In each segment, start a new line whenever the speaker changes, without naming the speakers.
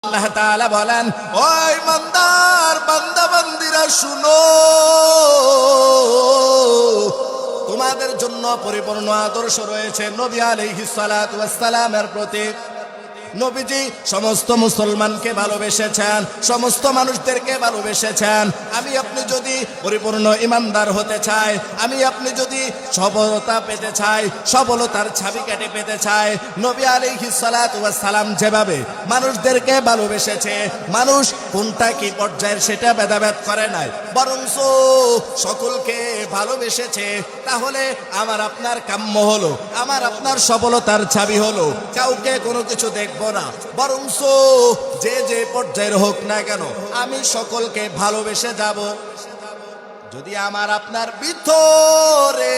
আল্লাহ তাআলা বলেন, ও ইমানদার বান্দা বান্দিরা শুনো, তোমাদের জন্য পরিপূর্ণ আদর্শ রয়েছে নবী আলাইহিস সালাতু ওয়াস সালামের প্রতি। নবীজি সমস্ত মুসলমানকে ভালোবেসেছেন, সমস্ত মানুষদেরকে ভালোবেসেছেন। আমি আপনি যদি পরিপূর্ণ ইমানদার হতে চাই, আমি আপনি যদি সফলতা পেতে চাই, সফলতার চাবিকাঠি পেতে চাই, নবী আলাইহিস সালাতু ওয়াস সালাম যেভাবে মানুষদেরকে ভালোবেসেছে, মানুষ কোনটা কি পর্যায়ের সেটা ভেদাভেদ করে নাই, বরঞ্চ সকলকে ভালোবেসেছে। তাহলে আমার আপনার কাম্য হলো, আমার আপনার সফলতার চাবি হলো কাউকে কোনো কিছু দেখব না, বরঞ্চ যে যে পর্যায়ের হোক না কেন আমি সকলকে ভালোবেসে যাব। যদি আমার আপনার ভিতরে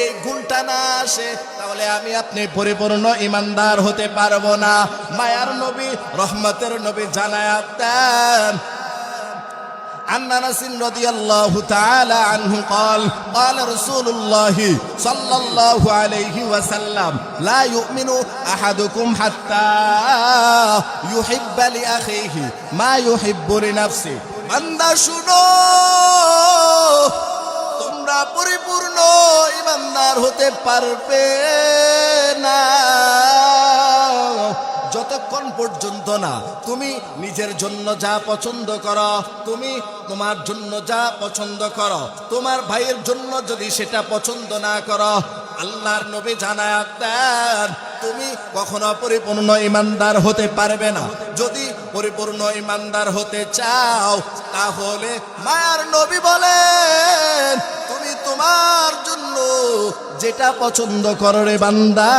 এই গুণটা না আসে, তাহলে আমি আপনি পরিপূর্ণ ইমানদার হতে পারবো না। মায়ার নবী, রহমতের নবী জানায়া দেন, عن أنس رضي الله تعالى عنه قال قال رسول الله صلى الله عليه وسلم لا يؤمن أحدكم حتى يحب لأخيه ما يحب لنفسه। বান্দা শুনো, তোমরা পরিপূর্ণ ইমানদার হতে পারবে না যতক্ষণ পর্যন্ত না তুমি নিজের জন্য যা পছন্দ করো, তুমি তোমার জন্য যা পছন্দ করো, তোমার ভাইয়ের জন্য যদি সেটা পছন্দ না করো, আল্লাহর নবী জানায়া দেন তুমি কখনো পরিপূর্ণ ইমানদার হতে পারবে না। যদি পরিপূর্ণ ইমানদার হতে চাও, তাহলে মায়ার নবী বলেন তুমি তোমার জন্য যেটা পছন্দ করো রে বান্দা,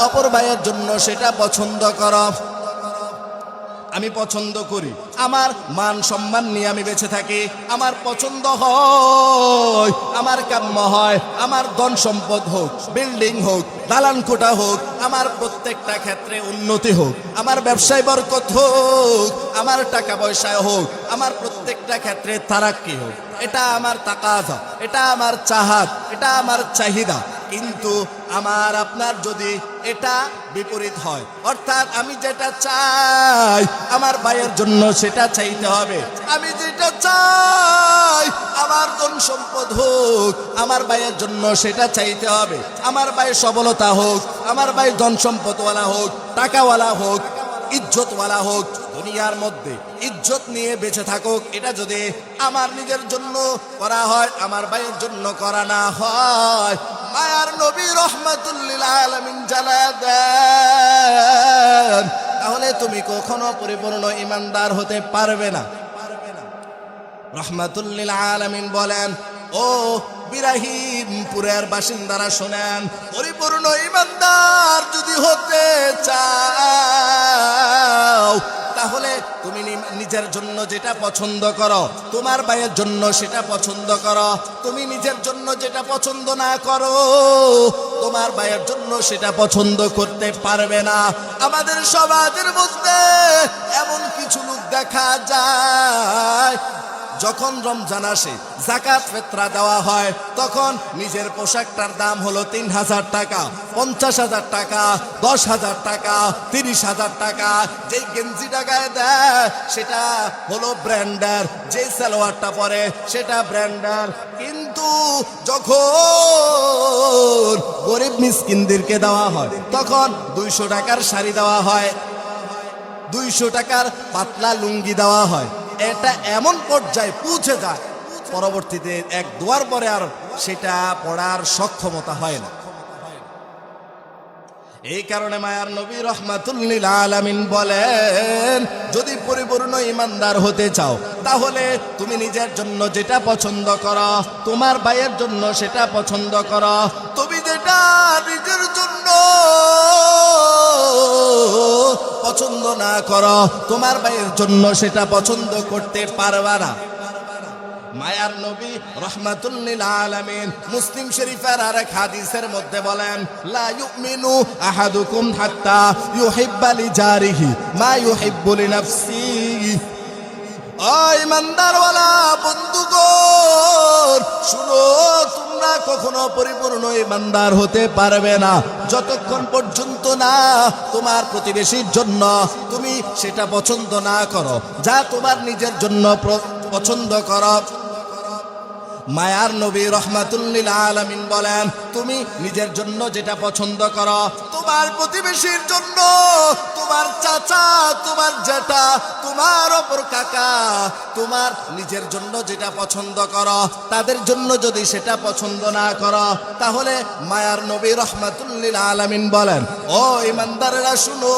অপর ভাইয়ের জন্য সেটা পছন্দ করো। আমি পছন্দ করি আমার মান সম্মান নিয়ে আমি বেঁচে থাকি, আমার পছন্দ হয়, আমার কাম্য হয়, আমার ধন সম্পদ হোক, বিল্ডিং হোক, দালান কোঠা হোক, আমার প্রত্যেকটা ক্ষেত্রে উন্নতি হোক, আমার ব্যবসায় বরকত হোক, আমার টাকা পয়সায় হোক, আমার প্রত্যেকটা ক্ষেত্রে তারাক্কি হোক। এটা আমার তাকাজা, এটা আমার চাহাত, এটা আমার চাহিদা। কিন্তু আমার আপনার যদি এটা বিপরীত হয়, অর্থাৎ আমি যেটা চাই আমার ভাইয়ের জন্য সেটা চাইতে হবে, আমি যেটা চাই আমার ধন সম্পদ হোক, আমার ভাইয়ের জন্য সেটা চাইতে হবে, আমার ভাই সফলতা হোক, আমার ভাই ধন সম্পদওয়ালা হোক, টাকাওয়ালা হোক, ইজ্জতওয়ালা হোক, দুনিয়ার মধ্যে ইজ্জত নিয়ে বেঁচে থাকুক, এটা যদি আমার নিজের জন্য করা হয়, আমার ভাইয়ের জন্য করা না হয়, মায়ার নবী রহমাতুল লিল আলামিন জানায়া দেন তাহলে তুমি কখনো পরিপূর্ণ ইমানদার হতে পারবে না। রহমাতুল লিল আলামিন বলেন, ও ইব্রাহিমপুরের বাসিন্দারা শোনেন, পরিপূর্ণ ইমানদার যদি হতে চাও, তাহলে তুমি নিজের জন্য যেটা পছন্দ করো, তোমার ভাইয়ের জন্য সেটা পছন্দ করো। তুমি নিজের জন্য যেটা পছন্দ না করো, তোমার ভাইয়ের জন্য সেটা পছন্দ করতে পারবে না। আমাদের সমাজের মধ্যে এমন কিছু লোক দেখা যায়, যখন রমজান আসে যাকাত ফিতরা দেওয়া হয়, তখন নিজের পোশাকটার দাম হলো ৩,০০০ টাকা, ৫০,০০০ টাকা, ১০,০০০ টাকা, ৩০,০০০ টাকা। যেই গেঞ্জিটা গায়ে দেয় সেটা হলো ব্র্যান্ডার, যে সালোয়ারটা পরে সেটা ব্র্যান্ডার। কিন্তু যখন গরিব মিসকিনদেরকে দেওয়া হয়, তখন ২০০ টাকার শাড়ি দেওয়া হয়, ২০০ টাকার পাতলা লুঙ্গি দেওয়া হয়। এটা এমন পর্যায়ে পৌঁছে যায়, পরবর্তীতে এক দোয়ার পরে আর সেটা পড়ার সক্ষমতা হয় না। এই কারণে মায়ার নবী রহমাতুল লিল আলামিন বলেন, যদি পরিপূর্ণ ইমানদার হতে চাও, তাহলে তুমি নিজের জন্য যেটা পছন্দ করো, তোমার ভাইয়ের জন্য সেটা পছন্দ করো। তুমি যেটা নিজের জন্য পছন্দ না করো, তোমার ভাইয়ের জন্য সেটা পছন্দ করতে পারবা না। মায়ার নবী রহমাতুল লিল আলামিন মুসলিম শরীফের আরেক হাদিসের মধ্যে বলেন, লা ইউমিনু আহাদুকুম হাত্তা ইউহিব্বা লিজারিহি মা ইউহিব্বু লিনাফসিহি। ও ইমানদারওয়ালা বন্ধুগণ শুনো, তোমরা তোমরা কখনো পরিপূর্ণ ইমানদার হতে পারবে না যতক্ষণ পর্যন্ত না তোমার প্রতিবেশীর জন্য তুমি সেটা পছন্দ না করো যা তোমার নিজের জন্য পছন্দ করো। মায়ার নবী রহমাতুল লিল আলামিন বলেন, তুমি নিজের জন্য যেটা পছন্দ করো তোমার প্রতিবেশীর জন্য, তোমার চাচা, তোমার জেঠা, তোমার অপর কাকা, তোমার নিজের জন্য যেটা পছন্দ করো তাদের জন্য যদি সেটা পছন্দ না করো, তাহলে মায়ার নবী রহমাতুল লিল আলামিন বলেন, ও ইমানদারেরা শুনো,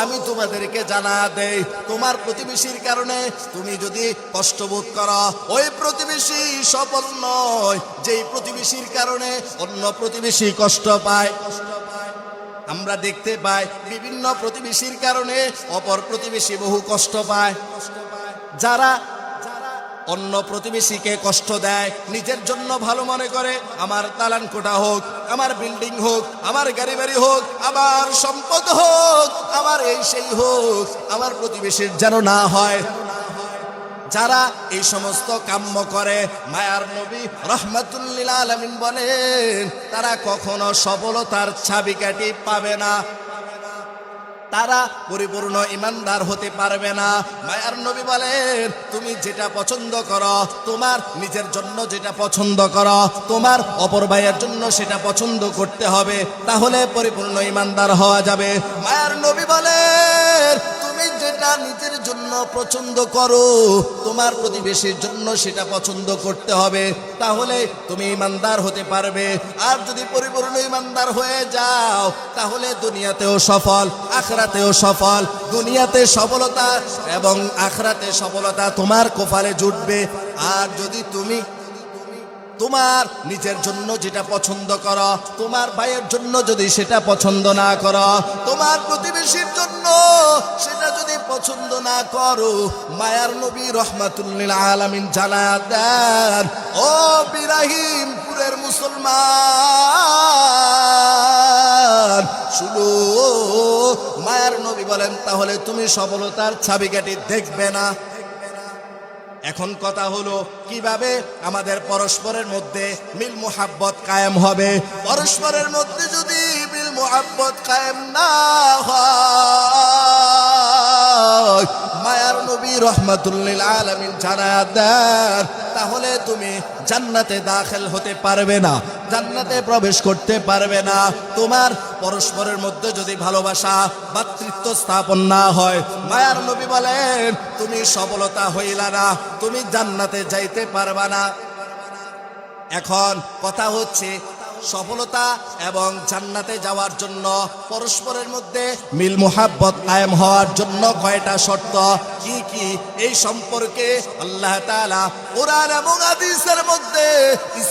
আমি তোমাদেরকে জানা দেই, তোমার প্রতিবেশীর কারণে তুমি যদি কষ্ট বোধ করো, ওই প্রতিবেশী সফল নয় যেই প্রতিবেশীর কারণে অন্য প্রতিবেশী কষ্ট পায়। আমরা দেখতে পাই বিভিন্ন প্রতিবেশীর কারণে অপর প্রতিবেশী বহু কষ্ট পায়। যারা অন্য প্রতিবেশীকে কষ্ট দেয় নিজের জন্য ভালো মনে করে, আমার দালান কোঠা হোক, আমার বিল্ডিং হোক, আমার গাড়ি বাড়ি হোক, আমার সম্পদ হোক, আমার এই সেই হোক, আমার প্রতিবেশীর যেন না হয়। যারা এই সমস্ত কাম্য করে মায়ার নবী রহমাতুল লিল আলামিন বলেন, তারা কখনো সফলতার চাবিকাঠি পাবে না, তারা পরিপূর্ণ ইমানদার হতে পারবে না। মায়ার নবী বলেন, তুমি যেটা পছন্দ করো, তোমার নিজের জন্য যেটা পছন্দ করো, তোমার অপর ভাইয়ের জন্য সেটা পছন্দ করতে হবে, তাহলে পরিপূর্ণ ইমানদার হওয়া যাবে। মায়ার নবী বলেন, তুমি যেটা নিজের জন্য পছন্দ করো তোমার প্রতিবেশীর জন্য সেটা পছন্দ করতে হবে, তাহলে তুমি ইমানদার হতে পারবে। আর যদি পরিপূর্ণ ইমানদার হয়ে যাও তাহলে দুনিয়াতেও সফল, আখিরাতেও সফল। দুনিয়াতে সফলতা এবং আখিরাতে সফলতা তোমার কপালে জুটবে। আর যদি তুমি তোমার নিজের জন্য যেটা পছন্দ করো, তোমার ভাইয়ের জন্য যদি সেটা পছন্দ না করো, তোমার প্রতিবেশীর জন্য সেটা যদি পছন্দ না করো, মায়ার নবী রহমাতুল লিল আলামিন জানায়া দেন, ও ইব্রাহিমপুরের মুসলমান শুনো, মায়ার নবী বলেন, তাহলে তুমি সফলতার চাবিকাঠি দেখবে না। এখন কথা হলো, কিভাবে আমাদের পরস্পরের মধ্যে মিল মুহাব্বত কায়েম হবে? পরস্পরের মধ্যে যদি মিল মুহাব্বত কায়েম না হয়, মায়ার নবী রহমাতুল লিল আলামিন জানায়া দেন, তাহলে তুমি জান্নাতে দাখিল হতে পারবে না, জান্নাতে প্রবেশ করতে পারবে না। তোমার পরস্পরের মধ্যে যদি ভালোবাসা, ভাতৃত্ব স্থাপন না হয়, মায়ার নবী বলেন, তুমি সফলতা হইলা না, তুমি জান্নাতে যাইতে পারবা না। এখন কথা হচ্ছে, সফলতা এবং জান্নাতে যাওয়ার জন্য পরস্পরের মধ্যে মিল মুহাব্বত কায়েম হওয়ার জন্য কয়টা শর্ত, কি কি, এই সম্পর্কে আল্লাহ তাআলা কোরআন এবং হাদিসের মধ্যে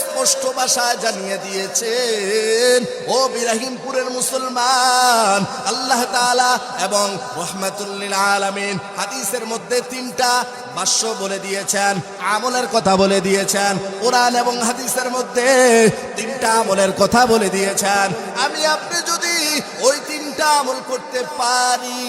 স্পষ্ট ভাষায় জানিয়ে দিয়েছেন। ও ইব্রাহিমপুরের মুসলমান, আল্লাহ তাআলা এবং রহমাতুল লিল আলামিন হাদিসের মধ্যে তিনটা ভাষ্য বলে দিয়েছেন, আমলের কথা বলে দিয়েছেন। কোরআন এবং হাদিসের মধ্যে তিনটা আমলের কথা বলে দিয়েছেন। আমি আপনি যদি ওই তিনটা আমল করতে পারি,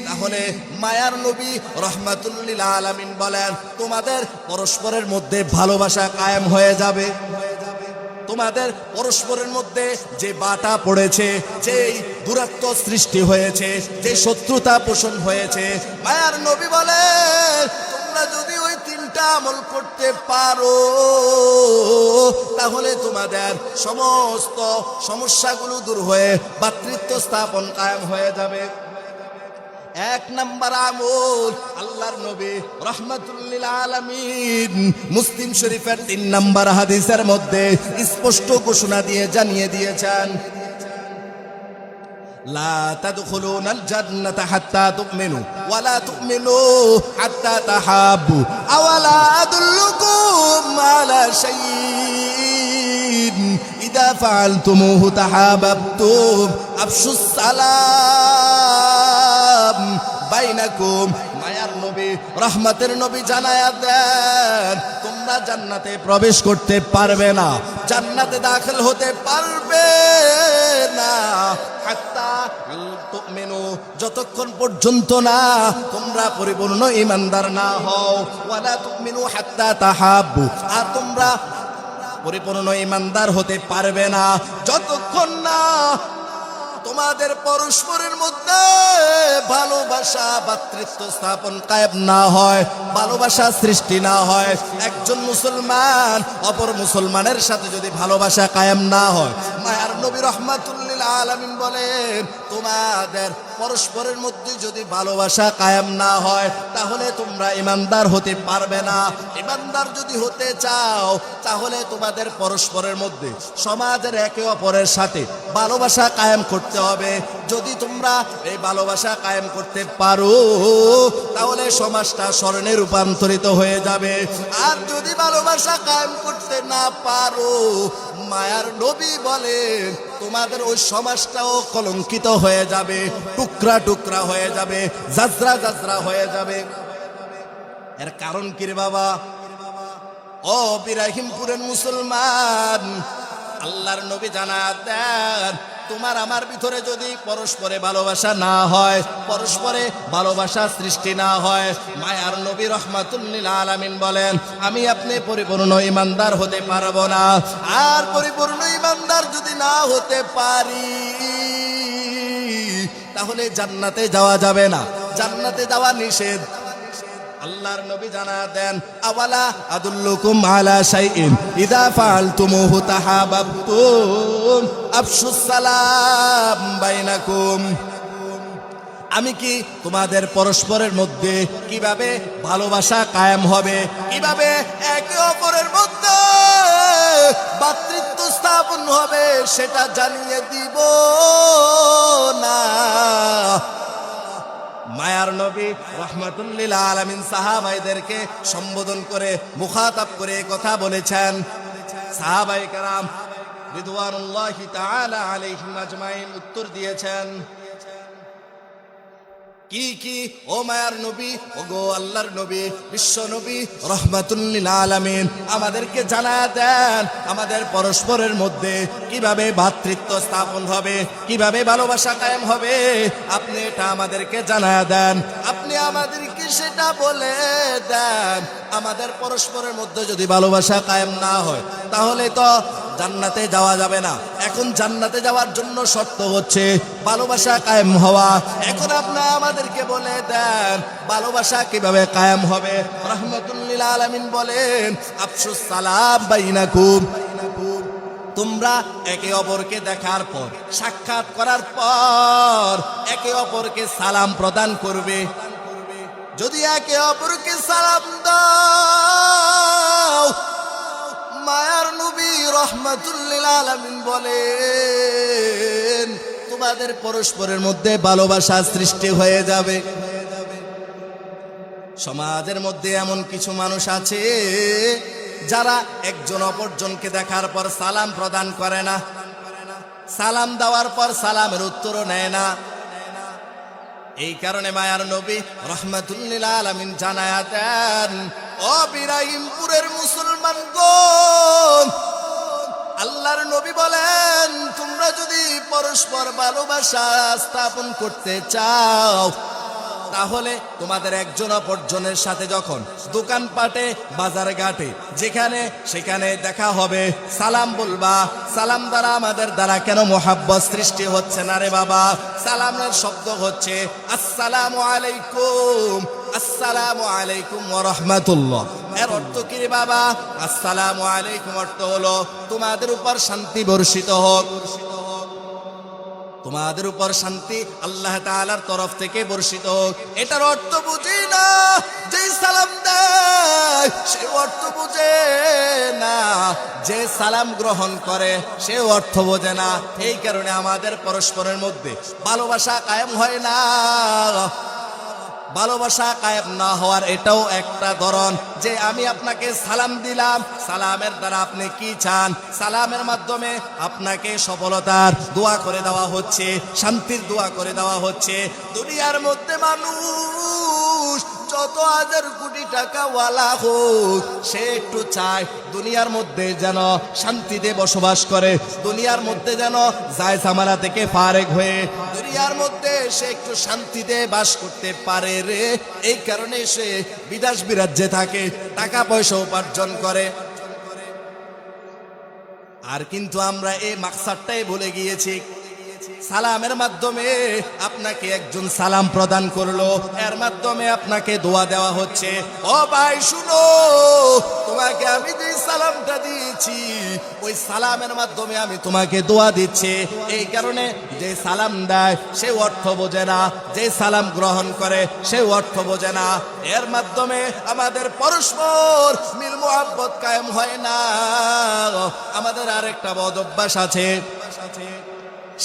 তাহলে মায়ার নবী রহমাতুল লিল আলামিন বলেন, তোমাদের পরস্পরের মধ্যে ভালোবাসা কায়েম হয়ে যাবে। তোমাদের পরস্পরের মধ্যে যে বাটা পড়েছে, যেই দূরত্ব সৃষ্টি হয়েছে, যে শত্রুতা পোষণ হয়েছে, মায়ার নবী বলেন, তোমরা যদি ওই তিনটা আমল করতে পারো, তাহলে তোমাদের সমস্ত সমস্যাগুলো দূর হয়ে ভাতৃত্ব স্থাপন কায়েম হয়ে যাবে। এক নাম্বার আমল, আল্লাহর নবী রহমাতুল লিল আলামিন মুসলিম শরীফের 3 নাম্বার হাদিসের মধ্যে স্পষ্ট ঘোষণা দিয়ে জানিয়ে দিয়েছেন, লা তাদখুলুনাল জান্নাতা হাত্তা তুমিনু ওয়া লা তুমিনু হাত্তা তাহাব্বু আওয়ালা আদুল্লুকুম আলা শাইইন ইদা ফাআলতুমুহু তাহাব্বতুম আফশুস সালাম বাইনাকুম। মায়ার নবী, রহমতের নবী জানায়া দেন তোমরা জান্নাতে প্রবেশ করতে পারবে না, জান্নাতে দাখিল হতে পারবে না হাত্তা তুমিনু, যতক্ষণ পর্যন্ত না তোমরা পরিপূর্ণ ঈমানদার না হও, ওয়ালা তুমিনু হাত্তা তাহাব্বু, আর তোমরা পরিপূর্ণ ঈমানদার হতে পারবে না যতক্ষণ না তোমাদের পরস্পরের মধ্যে ভালোবাসা ভ্রাতৃত্ব স্থাপন কায়েম না হয়, ভালোবাসা সৃষ্টি না হয়। একজন মুসলমান অপর মুসলমানের সাথে যদি ভালোবাসা কায়েম না হয়, মায়ার নবী রাহমাতুল লিল আলামিন বলেন তোমাদের পরস্পরের মধ্যে যদি ভালোবাসা কায়েম না হয় তাহলে তোমরা ঈমানদার হতে পারবে না। ঈমানদার যদি হতে চাও তাহলে তোমাদের পরস্পরের মধ্যে সমাজের একে অপরের সাথে ভালোবাসা কায়েম করতে হবে। যদি তোমরা এই ভালোবাসা কায়েম করতে পারো তাহলে সমাজটা স্বর্ণে রূপান্তরিত হয়ে যাবে। আর যদি ভালোবাসা কায়েম করতে না পারো, মায়ার নবী বলেন তোমাদের ওই সমাজটাও কলঙ্কিত হয়ে যাবে, টুকরা টুকরা হয়ে যাবে, জাজরা জাজরা হয়ে যাবে। এর কারণ কি রে বাবা? ও ইব্রাহিমপুরের মুসলমান, আল্লাহর নবী জানাত দেন তোমার আমার ভিতরে যদি পরস্পরে ভালোবাসা না হয়, পরস্পরে ভালোবাসা সৃষ্টি না হয়, মায়ার নবী রাহমাতুল লিল আলামিন বলেন আমি আপনি পরিপূর্ণ ঈমানদার হতে পারবো না। আর পরিপূর্ণ ঈমানদার যদি না হতে পারি তাহলে জান্নাতে যাওয়া যাবে না, জান্নাতে যাওয়া নিষেধ। আল্লাহর নবী জানা দেন আওয়ালা আদুল্লুকুম আলা শাইইন ইযা ফাআলতুমুহু তাহাবাবতুম আফশুস সালাম বাইনাকুম, আমি কি তোমাদের পরস্পরের মধ্যে কিভাবে ভালোবাসা কায়েম হবে, কিভাবে একে অপরের মধ্যে ভ্রাতৃত্ব স্থাপন হবে সেটা জানিয়ে দিব না? মায়ার নবী রাহমাতুল লিল আলামিন সাহাবাইদেরকে সম্বোধন করে মুখাতাব করে কথা বলেছেন। সাহাবায়ে কেরাম রিদওয়ানুল্লাহি তাআলা আলাইহিম আজমাইন উত্তর দিয়েছেন কি কি? ও মায়ার নবী, ও গো আল্লাহর নবী, বিশ্ব নবী রাহমাতুল লিল আলামিন আমাদেরকে জানায়া দেন আমাদের পরস্পরের মধ্যে কিভাবে ভ্রাতৃত্ব স্থাপন হবে, কিভাবে ভালোবাসা কায়েম হবে, আপনি এটা আমাদেরকে জানায়া দেন, আপনি আমাদেরকে সেটা বলে দেন। আমাদের পরস্পরের মধ্যে যদি ভালোবাসা কায়েম না হয় তাহলে তো জান্নাতে যাওয়া যাবে না। এখন জান্নাতে যাওয়ার জন্য শর্ত হচ্ছে ভালোবাসা কায়েম হওয়া। এখন আপনি আমাদেরকে বলে দেন ভালোবাসা কিভাবে কায়েম হবে। রাহমাতুল লিল আলামিন বলেন আফশুস সালাম বাইনাকুম, তোমরা একে অপরকে দেখার পর, সাক্ষাৎ করার পর একে অপরকে সালাম প্রদান করবে। যদি একে অপরকে সালাম দাও, মায়ার নবী রাহমাতুল লিল আলামিন বলেন তোমাদের পরস্পরের মধ্যে ভালোবাসা সৃষ্টি হয়ে যাবে। সমাজের মধ্যে এমন কিছু মানুষ আছে যারা একজন অপরজনকে দেখার পর সালাম প্রদান করে না, সালাম দেওয়ার পর সালামের উত্তরও নেয় না। এই কারণে মায়ার নবী রাহমাতুল লিল আলামিন জানায়া দেন ও ইব্রাহিমপুরের মুসলমানগণ, আল্লাহর নবী বলেন তোমরা যদি পরস্পর ভালোবাসা স্থাপন করতে চাও তাহলে তোমাদের একজন অপরজনের সাথে যখন দোকানপাটে বাজার ঘাটে যেখানে সেখানে দেখা হবে সালাম বলবা। সালাম দ্বারা আমাদের দ্বারা কেন মোহাব্বত সৃষ্টি হচ্ছে না রে বাবা? সালামের শব্দ হচ্ছে আসসালামু আলাইকুম, আসসালামু আলাইকুম ওয়া রাহমাতুল্লাহ। এর অর্থ কি রে বাবা? আসসালামু আলাইকুম অর্থ হলো তোমাদের উপর শান্তি বর্ষিত হোক, তোমাদের উপর শান্তি আল্লাহ তাআলার তরফ থেকে বর্ষিত হোক। এটার অর্থ বুঝি না যে সালাম দেয় সে অর্থ বুঝে না, যে সালাম গ্রহণ করে সে অর্থ বোঝে না। এই কারণে আমাদের পরস্পরের মধ্যে ভালোবাসা কায়েম হয় না। ভালোবাসা কায়েম না হওয়ার এটাও একটা ধরন যে আমি আপনাকে সালাম দিলাম, সালামের দ্বারা আপনি কি চান? সালামের মাধ্যমে আপনাকে সফলতার দোয়া করে দেওয়া হচ্ছে, শান্তির দোয়া করে দেওয়া হচ্ছে। দুনিয়ার মধ্যে মানুষ যত হাজার কোটি টাকা ওয়ালা হোক, সে একটু চায় দুনিয়ার মধ্যে যেন শান্তিতে বসবাস করে, দুনিয়ার মধ্যে যেন যায় ঝামেলা থেকে ফারেক হয়ে দুনিয়ার মধ্যে সে একটু শান্তিতে বাস করতে পারে রে। এই কারণে সে বিদেশ বিরাজ্যে থাকে, টাকা পয়সা উপার্জন করে। আর কিন্তু আমরা এই মাকসাদটাই ভুলে গিয়েছি। সালামের মাধ্যমে আপনাকে একজন সালাম প্রদান করলো, এর মাধ্যমে আপনাকে দোয়া দেওয়া হচ্ছে। ও ভাই শুনো, তোমাকে আমি যে সালামটা দিয়েছি, ওই সালামের মাধ্যমে আমি তোমাকে দোয়া দিচ্ছি। এই কারণে যে সালাম দেয় সে অর্থ বোঝে না, যে সালাম গ্রহণ করে সে অর্থ বোঝে না। এর মাধ্যমে আমাদের পরস্পর মিল মুহাব্বত কায়েম হয় না। আমাদের আরেকটা বদ অভ্যাস আছে,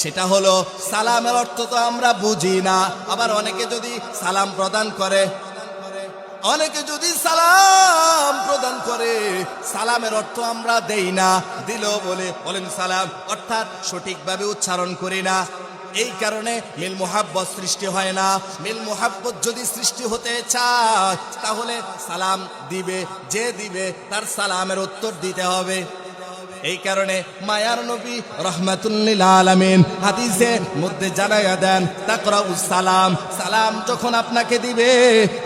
সেটা হলো সালামের অর্থ তো আমরা বুঝি না। আবার অনেকে যদি সালাম প্রদান করে, অনেকে যদি সালাম প্রদান করে, সালামের অর্থ আমরা দেই না, দিলেও বলেন সালাম, অর্থাৎ সঠিকভাবে উচ্চারণ করি না। এই কারণে মিল মুহাব্বত সৃষ্টি হয় না। মিল মুহাব্বত যদি সৃষ্টি হতে চায় তাহলে সালাম দিবে, যে দিবে তার সালামের উত্তর দিতে হবে। এই কারণে মায়ার নবী রাহমাতুল লিল আলামিন হাদিসের মধ্যে জানায়া দেন, তাকরাউস সালাম, সালাম যখন আপনাকে দিবে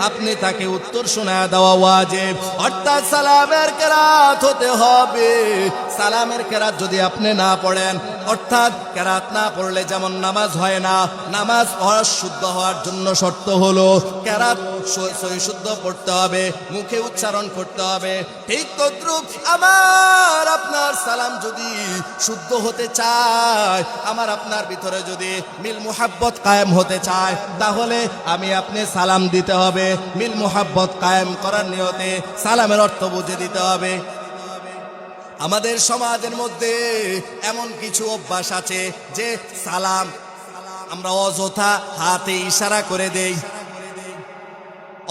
আপনি তাকে উত্তর শোনায়া দেওয়া ওয়াজিব। অর্থাৎ সালামের কেরাত হতে হবে। সালামের কেরাত যদি আপনি না পড়েন, অর্থাৎ কেরাত না পড়লে যেমন নামাজ হয় না, নামাজ শুদ্ধ হওয়ার জন্য শর্ত হলো কেরাত সহি শুদ্ধ পড়তে হবে, মুখে উচ্চারণ করতে হবে। ঠিক তদ্রুপ আমার আপনার সালাম যদি শুদ্ধ হতে চায়, আমার আপনার ভিতরে যদি মিল মুহাব্বত কায়েম হতে চায়, তাহলে আমি আপনি সালাম দিতে হবে। মিল মুহাব্বত কায়েম করার নিয়তে সালামের অর্থ বুঝে দিতে হবে। আমাদের সমাজের মধ্যে এমন কিছু অভ্যাস আছে যে সালাম আমরা অযথা হাতে ইশারা করে দেই,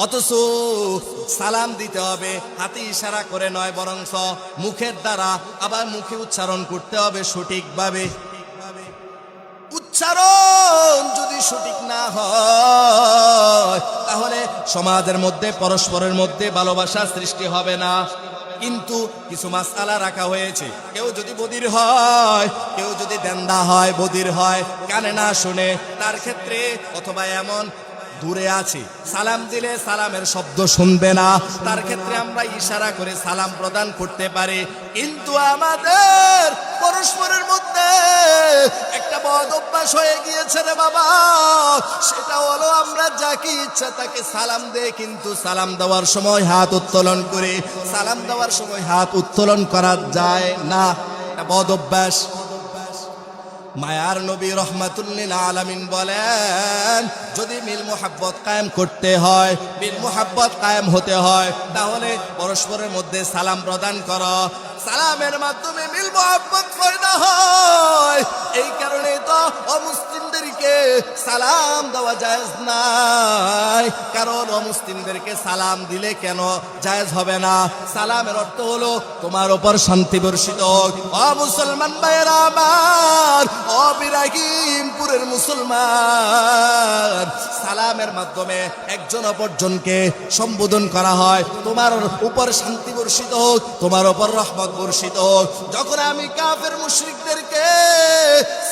অথচ সালাম দিতে হবে হাতে ইশারা করে নয়, বরং মুখের দ্বারা, আবার মুখে উচ্চারণ করতে হবে সঠিকভাবে। উচ্চারণ যদি সঠিক না হয় তাহলে সমাজের মধ্যে পরস্পরের মধ্যে ভালোবাসা সৃষ্টি হবে না। কিন্তু কিছু মাসআলা রাখা হয়েছে, কেউ যদি বধির হয়, কেউ যদি দেন্দা হয়, বধির হয়, কানে না শুনে, তার ক্ষেত্রে, অথবা এমন দূরে আছে সালাম দিলে সালামের শব্দ শুনবে না, তার ক্ষেত্রে আমরা ইশারা করে সালাম প্রদান করতে পারি। কিন্তু আমাদের পরস্পরের মধ্যে একটা বদ অভ্যাস হয়ে গিয়েছে রে বাবা, সেটা হলো আমরা যাকে ইচ্ছা তাকে সালাম দেই, কিন্তু সালাম দেওয়ার সময় হাত উত্তোলন করে, সালাম দেওয়ার সময় হাত উত্তোলন করা যায় না, এটা বদ অভ্যাস। মায়ার নবী রাহমাতুল লিল আলামিন বলেন, যদি মিল মুহাব্বত কায়েম করতে হয়, মিল মুহাব্বত কায়েম হতে হয়, তাহলে পরস্পরের মধ্যে সালাম প্রদান করো। সালামের মাধ্যমে মিল মুহাব্বত পয়দা হয়। এই কারণে তো অমুসলিমদেরকে সালাম দেওয়া জায়েজ নাই। কারণ অমুসলিমদেরকে সালাম দিলে কেন জায়েজ হবে না? সালামের অর্থ হলো তোমার উপর শান্তি বর্ষিত হোক। ও মুসলমান ভাইয়েরা আমার, ও বিরাগিমপুরের মুসলমান, সালামের মাধ্যমে একজন অপরজনকে সম্বোধন করা হয়, তোমার উপর শান্তি বর্ষিত হোক, তোমার উপর রহমত বর্ষিত হোক। যখন আমি কাফের মুশরিকদেরকে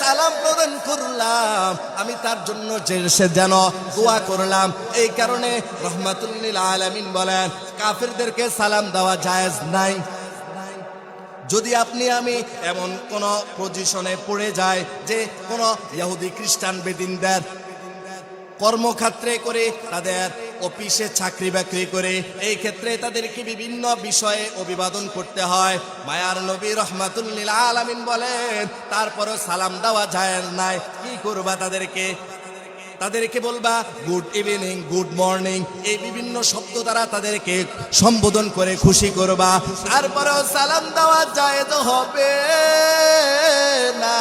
সালাম প্রদান করলাম, আমি তার জন্য সে যেন দোয়া করলাম। এই কারণে রাহমাতুল লিল আলামিন বলেন, কাফেরদেরকে সালাম দেওয়া জায়েজ নাই। যদি আপনি আমি এমন কোন পজিশনে পড়ে যায় যে কোন ইহুদি খ্রিস্টান বেদিনদের কর্মক্ষেত্রে করে, তাদের অফিসে চাকরি বাকরি করে, এই ক্ষেত্রে তাদেরকে বিভিন্ন বিষয়ে অভিবাদন করতে হয়, মায়ার নবী রাহমাতুল লিল আলামিন বলেন তারপরে সালাম দেওয়া যায় নাই। কি করবা? তাদেরকে বলবা গুড ইভিনিং, গুড মর্নিং, এই বিভিন্ন শব্দ দ্বারা তাদেরকে সম্বোধন করে খুশি করবা। তারপরেও সালাম দেওয়া জায়েজ হবে না।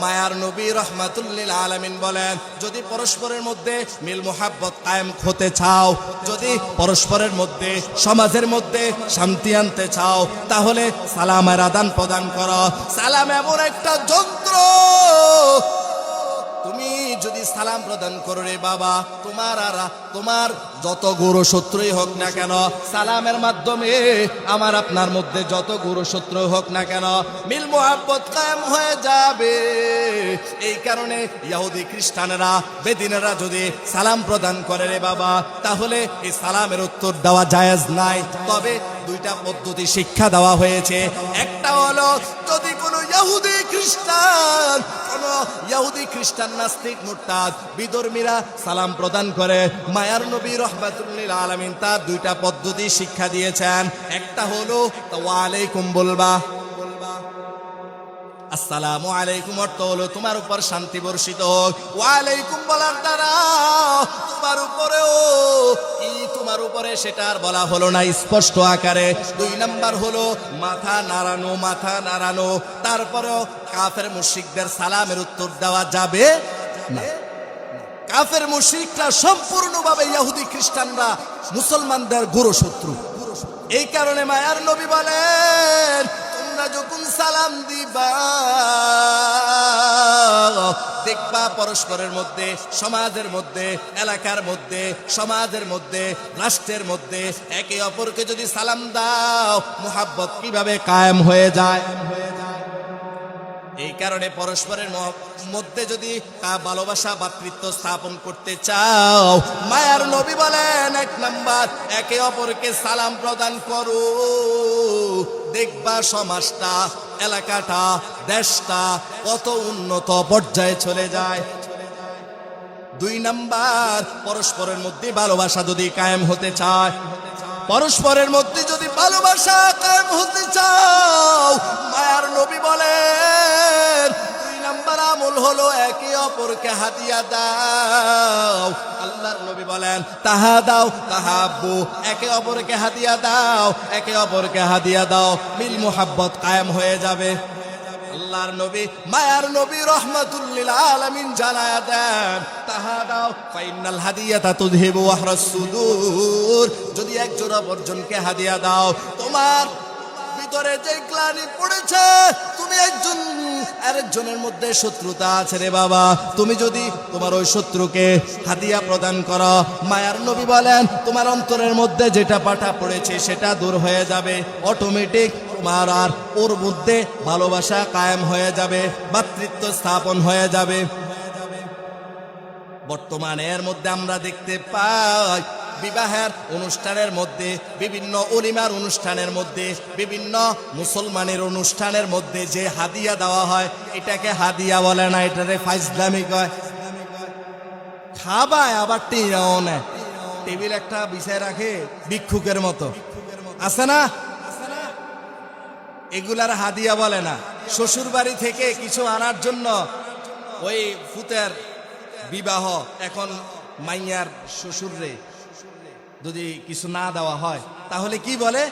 মায়ার নবী রাহমাতুল লিল আলামিন বলেন, যদি পরস্পরের মধ্যে মিল মুহাব্বত কায়েম হতে চাও, যদি পরস্পরের মধ্যে সমাজের মধ্যে শান্তি আনতে চাও, তাহলে সালামের আদান প্রদান করো। সালাম এমন একটা যন্ত্র, তুমি যদি সালাম প্রদান করো রে বাবা, তোমার যত গুরু শত্রুই হোক না কেন, সালামের মাধ্যমে আমার আপনার মধ্যে যত গুরু শত্রু হোক না কেন, মিল মোহাব্বত কায়েম হয়ে যাবে। এই কারণে ইহুদি খ্রিস্টানেরা বেদিনেরা যদি সালাম প্রদান করে রে বাবা, তাহলে এই সালামের উত্তর দেওয়া জায়েজ নাই। তবে দুইটা পদ্ধতি শিক্ষা দেওয়া হয়েছে। একটা হলো যদি কোনো ইহুদি খ্রিস্টান নাস্তিক মুরতাদ বিধর্মীরা সালাম প্রদান করে, মায়ার নবী রাহমাতুল লিল আলামিন তার দুইটা পদ্ধতি শিক্ষা দিয়েছেন। একটা হলো ওয়া আলাইকুম বলবা, আসসালামু আলাইকুম অর্থ হলো তোমার উপর শান্তি বর্ষিত হোক। ওয়া আলাইকুম বলার দ্বারা তোমার উপরে সেটা আর বলা হলো না স্পষ্ট আকারে। দুই নাম্বার হলো মাথা নাড়ানো। তারপরেও কাফের মুশরিকদের সালামের উত্তর দেওয়া যাবে না। কাফের মুশরিকরা সম্পূর্ণভাবে ইহুদি খ্রিস্টানরা মুসলমানদের গুরু শত্রু। এই কারণে মায়ার নবী বলেন, তোমরা যখন সালাম দিবা দেখবা পরস্পরের মধ্যে, সমাজের মধ্যে, এলাকার মধ্যে, সমাজের মধ্যে, রাষ্ট্রের মধ্যে একে অপরকে যদি সালাম দাও মুহাব্বত কিভাবে কায়েম হয়ে যায়। এই কারণে পরস্পরের মধ্যে যদি ভালোবাসা ভাতৃত্ব স্থাপন করতে চাও, মায়ার নবী বলেন 1 নাম্বার একে অপরকে সালাম প্রদান করো। দেখবা সমাজটা, এলাকাটা, দেশটা কত উন্নত পর্যায়ে চলে যায়। 2 নাম্বার পরস্পরের মধ্যে ভালোবাসা যদি কায়েম হতে চায়, পরস্পরের মধ্যে যদি ভালোবাসা কায়েম হতে চাও, মায়ার নবী বলেন 2 নাম্বার আমল হলো একে অপরকে হাদিয়া দাও। আল্লাহর নবী বলেন তাহাব্বু, একে অপরকে হাদিয়া দাও, একে অপরকে হাদিয়া দাও, মিল মুহাব্বত কায়েম হয়ে যাবে। আল্লাহর নবী মায়ার নবী রাহমাতুল লিল আলামিন জানায়া দেন, তাহাদাও ফাইনাল হাদিয়াতা তুযহিবু ওয়াহরাস সুদূর। যদি একজন অপরজনকে হাদিয়া দাও, তোমার ভিতরে যে গ্লানি পড়েছে, তুমি আরেকজনের মধ্যে শত্রুতা আছে রে বাবা, তুমি যদি তোমার ওই শত্রুকে হাদিয়া প্রদান করো, মায়ার নবী বলেন তোমার অন্তরের মধ্যে যেটা পাটা পড়েছে সেটা দূর হয়ে যাবে। অটোমেটিক তোমার আর ওর মধ্যে ভালোবাসা কায়েম হয়ে যাবে, ভাতৃত্ব স্থাপন হয়ে যাবে। বর্তমানে এর মধ্যে আমরা দেখতে পাই বিবাহের অনুষ্ঠানের মধ্যে, বিভিন্ন ওলিমার অনুষ্ঠানের মধ্যে, বিভিন্ন মুসলমানের অনুষ্ঠানের মধ্যে যে হাদিয়া দেওয়া হয়, এটাকে হাদিয়া বলে না, এটারে ফাইজলামি কয়। খাবায় আবার টিয়াও নেয়, টেবিল একটা বিছায় রাখে ভিক্ষুকের মতো, আছে না? এগুলার হাদিয়া বলে না। শ্বশুর বাড়ি থেকে কিছু আনার জন্য ওই ফুতের বিবাহ, এখন মাইয়ার শ্বশুররে যদি কিছু না দেওয়া হয় তাহলে কি বলে,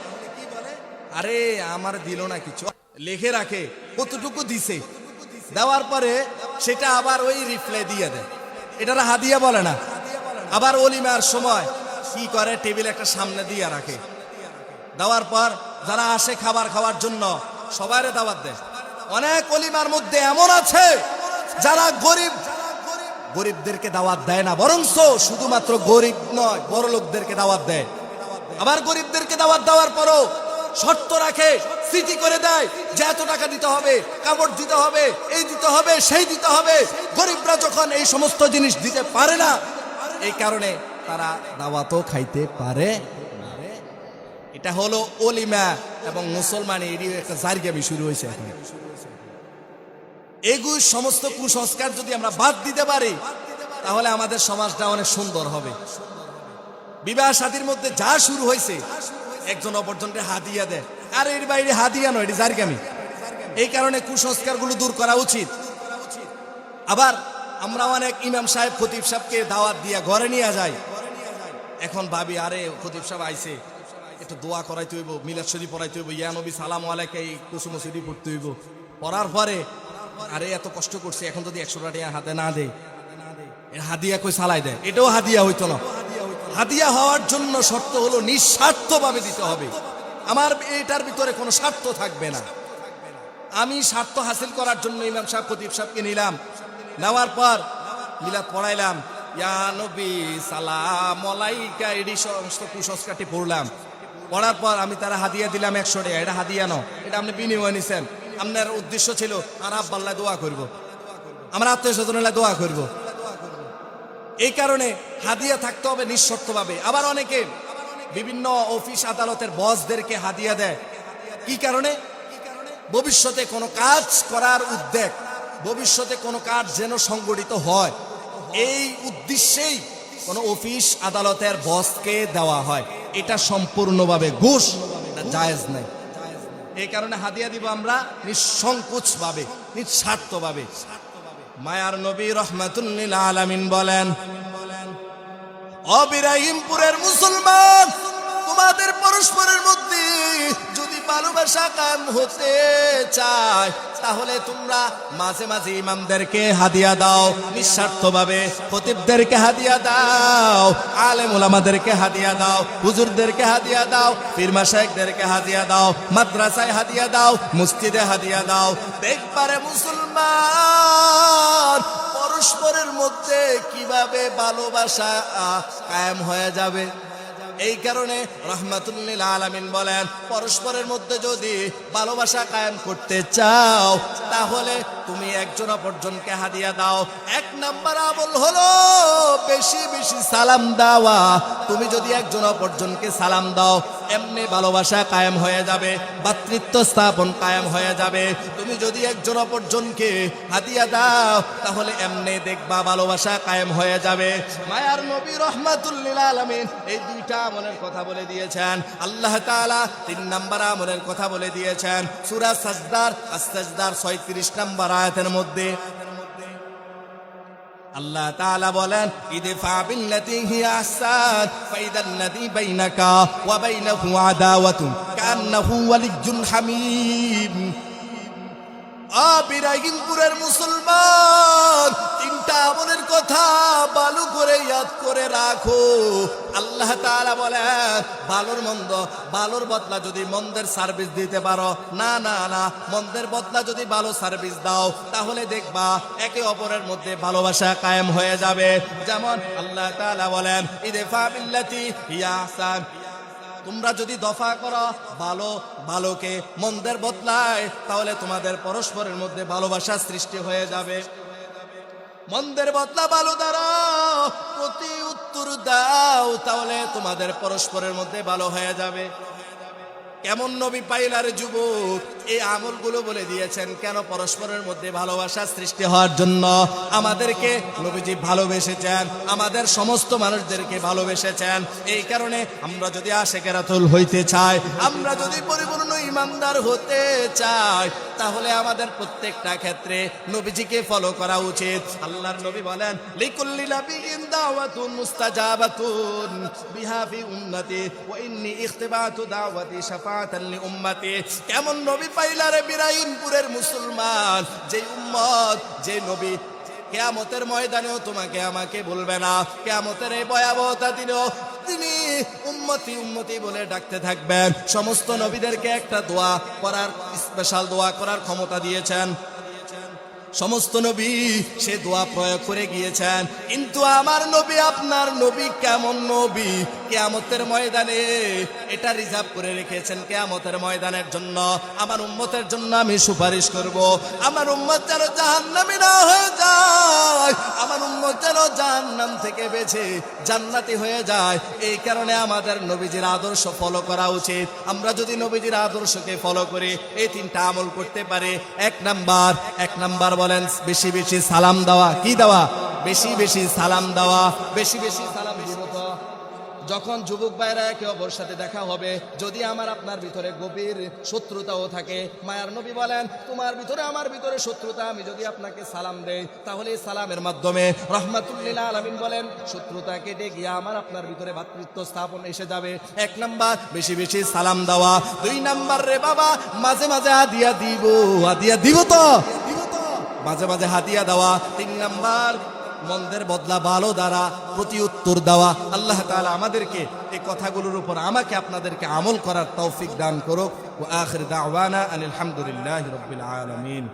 আরে আমার দিল না কিছু, লিখে রাখে কতটুকু দিছে, দেওয়ার পরে সেটা আবার ওই রিপ্লাই দিয়ে দেয়, এটার হাদিয়া বলে না। আবার ওলিমার সময় কি করে, টেবিল একটা সামনে দিয়ে রাখে, দেওয়ার পর যারা আসে খাবার খাওয়ার জন্য সবাইরে দাওয়াত দেয়। অনেক ওলিমার মধ্যে এমন আছে যারা গরিবদেরকে দাওয়াত দেয় না, বরং শুধুমাত্র গরিব নয় বড় লোকদেরকে দাওয়াত দেয়। আবার গরিবদেরকে দাওয়াত দেওয়ার পরও শর্ত রাখে, সিটি করে দেয় যে এত টাকা দিতে হবে, কাপড় দিতে হবে, এই দিতে হবে, সেই দিতে হবে। গরিবরা যখন এই সমস্ত জিনিস দিতে পারে না, এই কারণে তারা দাওয়াতও খাইতে পারে। এটা হলো ওলিমা এবং মুসলমান এরই একটা জারগামি শুরু হয়েছে এখন। এগুলো সমস্ত কুসংস্কার যদি আমরা বাদ দিতে পারি তাহলে আমাদের সমাজটা অনেক সুন্দর হবে। বিবাহ শাদীর মধ্যে যা শুরু হয়েছে, একজন অপরজনকে হাদিয়া দেয়, আর এর বাইরে হাদিয়া নয়, এটি জারগামি। এই কারণে কুসংস্কারগুলো দূর করা উচিত। আবার আমরা অনেক ইমাম সাহেব খতিব সাহেবকে দাওয়াত দিয়ে ঘরে নিয়ে যাই, এখন ভাবি আরে খতিব সাহেব আইছে, একটু দোয়া করাইতে হইব, মিলাদ শরীফ পড়াইতে হইব, ইয়া নবী সালাম আলাইকা এই কুসুম শরীফ পড়তে হইব। পড়ার পরে আরে এত কষ্ট করছে, এখন যদি 100 টাকা হাতে না দেয়, হাদিয়া কই সালাই দেয়, এটাও হাদিয়া হইতো না। হাদিয়া হওয়ার জন্য শর্ত হলো নিঃস্বার্থভাবে দিতে হবে। আমার এটার ভিতরে কোনো স্বার্থ থাকবে না। আমি স্বার্থ হাসিল করার জন্য ইমাম সাহেব খতিব সাহেবকে নিলাম, নেওয়ার পর মিলাদ পড়াইলাম, ইয়া নবী সালাম আলাইকা, এডি সমস্ত কুসংস্কারটি পড়লাম। পড়ার পর আমি তারা হাদিয়া দিলাম 100 টাকা। এটা হাদিয়া ন, এটা আপনি বিনিময় নিছেন। আপনার উদ্দেশ্য ছিল আর আব্বাল্লাহ দোয়া করব, আমরা আত্মীয় স্বজনেরা দোয়া করব। এই কারণে হাদিয়া থাকতে হবে নিঃশর্তভাবে। আবার অনেকে বিভিন্ন অফিস আদালতের বসদেরকে হাদিয়া দেয়। কি কারণে? ভবিষ্যতে কোনো কাজ করার উদ্যোগ, ভবিষ্যতে কোনো কাজ যেন সংগঠিত হয়, এই উদ্দেশ্যেই কোনো অফিস আদালতের বসকে দেওয়া হয়। এটা সম্পূর্ণভাবে ঘুষ, এটা জায়েজ নাই। এই কারণে হাদিয়া দিব আমরা নিঃসংকোচভাবে, নিঃস্বার্থভাবে। মায়ার নবী রহমাতুল্লিল আলামিন বলেন, ইব্রাহিমপুরের মুসলমান, তোমাদের পরস্পরের মধ্যে যদি ভালোবাসা কায়েম হতে চায় তাহলে তোমরা মাঝে মাঝে ইমামদেরকে হাদিয়া দাও নিঃস্বার্থভাবে, খতিবদেরকে হাদিয়া দাও, আলেম ওলামাদেরকে হাদিয়া দাও, হুজুরদেরকে হাদিয়া দাও, পীর মাশায়েখদেরকে হাদিয়া দাও, মাদ্রাসায় হাদিয়া দাও, মসজিদে হাদিয়া দাও। দেখবারে মুসলমান পরস্পরের মধ্যে কিভাবে ভালোবাসা কায়েম হয়ে যাবে। এই কারণে রহমাতুল্লিল আলামিন বলেন, পরস্পরের মধ্যে যদি ভালোবাসা কায়েম করতে চাও তাহলে তুমি একজন অপরজনকে হাদিয়া দাও। 1 নাম্বার আমল হলো বেশি বেশি সালাম দেওয়া। তুমি যদি একজন অপরজনকে সালাম দাও, এমনি ভালোবাসা কায়েম হয়ে যাবে, ভ্রাতৃত্ব স্থাপন কায়েম হয়ে যাবে। তুমি যদি একজন অপরজনকে হাদিয়া দাও তাহলে এমনি দেখবা ভালোবাসা কায়েম হয়ে যাবে। মায়ার নবী রহমাতুল্লিল আলামিন এই 2টা আমলের কথা বলে দিয়েছেন। আল্লাহ তাআলা 3 নাম্বার আমলের কথা বলে দিয়েছেন সূরা সাজদার আস-সাজদার 36 নম্বর আয়াতের মধ্যে। আল্লাহ তাআলা বলেন, ইদফা বিল্লাতি হিয়া আহসান ফাইদাল্লাযী বাইনাকা ওয়া বাইনাহু আদাওয়াতুন কান্নাহু ওয়ালিয়্যুন হামীম। ইব্রাহিমপুরের মুসলমান, 3টা আমলের কথা ভালো করে ইয়াদ করে রাখো। আল্লাহ তাআলা বলেন, ভালোর মন্দ, ভালোর বদলা যদি মন্দের সার্ভিস দিতে পারো, না না না, মন্দের বদলা যদি ভালো সার্ভিস দাও তাহলে দেখবা একে অপরের মধ্যে ভালোবাসা কায়েম হয়ে যাবে। যেমন আল্লাহ তাআলা বলেন, ইদফা বিল্লাতি হিয়া আহসান, তোমরা যদি দফা করো ভালো ভালোকে মন্দের বদলায় তাহলে তোমাদের পরস্পরের মধ্যে ভালোবাসা সৃষ্টি হয়ে যাবে। মন্দের বদলা ভালো দ্বারা প্রতি উত্তর দাও তাহলে তোমাদের পরস্পরের মধ্যে ভালো হয়ে যাবে। কেমন নবী পাইলার যুবক, এই আমলগুলো বলে দিয়েছেন কেন? পরস্পরের মধ্যে ভালোবাসা সৃষ্টি হওয়ার জন্য। আমাদেরকে নবীজি ভালোবেসেছেন, আমাদের সমস্ত মানুষদেরকে ভালোবেসেছেন। এই কারণে আমরা যদি আশিকে রাসূল হইতে চাই, আমরা যদি পরিপূর্ণ ঈমানদার হতে চাই তাহলে আমাদের প্রত্যেকটা ক্ষেত্রে নবীজিকে ফলো করা উচিত। আল্লাহর নবী বলেন, লিকুল্লি নাবিয়্যিন দাওয়াতুন মুস্তাজাবাতুন বিহা ফি উম্মতি ওয়া ইন্নী ইখতিবাতু দাওয়াতি শাফাআতান লি উম্মতি। কেমন নবী পাইলারে ইব্রাহিমপুরের মুসলমান, যে উম্মত, যে নবী কিয়ামতের ময়দানেও তোমাকে আমাকে বলবে না, কিয়ামতের এই ভয়াবহতা দিনেও তিনি উম্মতি উম্মতি বলে ডাকতে থাকবেন। সমস্ত নবীদেরকে একটা দোয়া করার, স্পেশাল দোয়া করার ক্ষমতা দিয়েছেন। সমস্ত নবী সে দোয়া প্রয়োগ করে গিয়েছেন। কিন্তু আমার নবী, আপনার নবী কেমন নবী? কিয়ামতের ময়দানে এটা রিজার্ভ করে রেখেছেন কিয়ামতের ময়দানের জন্য। আমার উম্মতের জন্য আমি সুপারিশ করব, আমার উম্মত যেন জাহান্নামী না হয়ে যায়, আমার উম্মত যেন জাহান্নাম থেকে বেঁচে জান্নাতি হয়ে যায়। এই কারণে আমাদের নবীজির আদর্শ ফলো করা উচিত। আমরা যদি নবীজির আদর্শকে ফলো করি, এই 3টা আমল করতে পারে। 1 নাম্বার বলেন বেশি বেশি সালাম দেওয়া। কি দেওয়া? বেশি বেশি সালাম দেওয়া, বেশি বেশি সালাম দিব। তো যখন যুবক ভাইরা একে অপরের সাথে দেখা হবে, যদি আমার আপনার ভিতরে গভীর শত্রুতাও থাকে, মায়ার নবী বলেন, তোমার ভিতরে আমার ভিতরে শত্রুতা, আমি যদি আপনাকে সালাম দেই তাহলে এই সালামের মাধ্যমে রহমাতুল্লিল আলামিন বলেন শত্রুতা কেটে গিয়ে আমার আপনার ভিতরে ভ্রাতৃত্ব স্থাপন এসে যাবে। 1 নাম্বার বেশি বেশি সালাম দেওয়া। 2 নাম্বার রে বাবা, মাঝে মাঝে হাদিয়া দিব, হাদিয়া দিব তো মাঝে মাঝে হাদিয়া দেওয়া। 3 নাম্বার মন্দের বদলা ভালো দ্বারা প্রতি উত্তর দেওয়া। আল্লাহ তাআলা আমাদেরকে এই কথাগুলোর উপর আমাকে আপনাদেরকে আমল করার তৌফিক দান করুক। ওয়া আখির দাওয়ানা আনিল হামদুলিল্লাহি রাব্বিল আলামিন।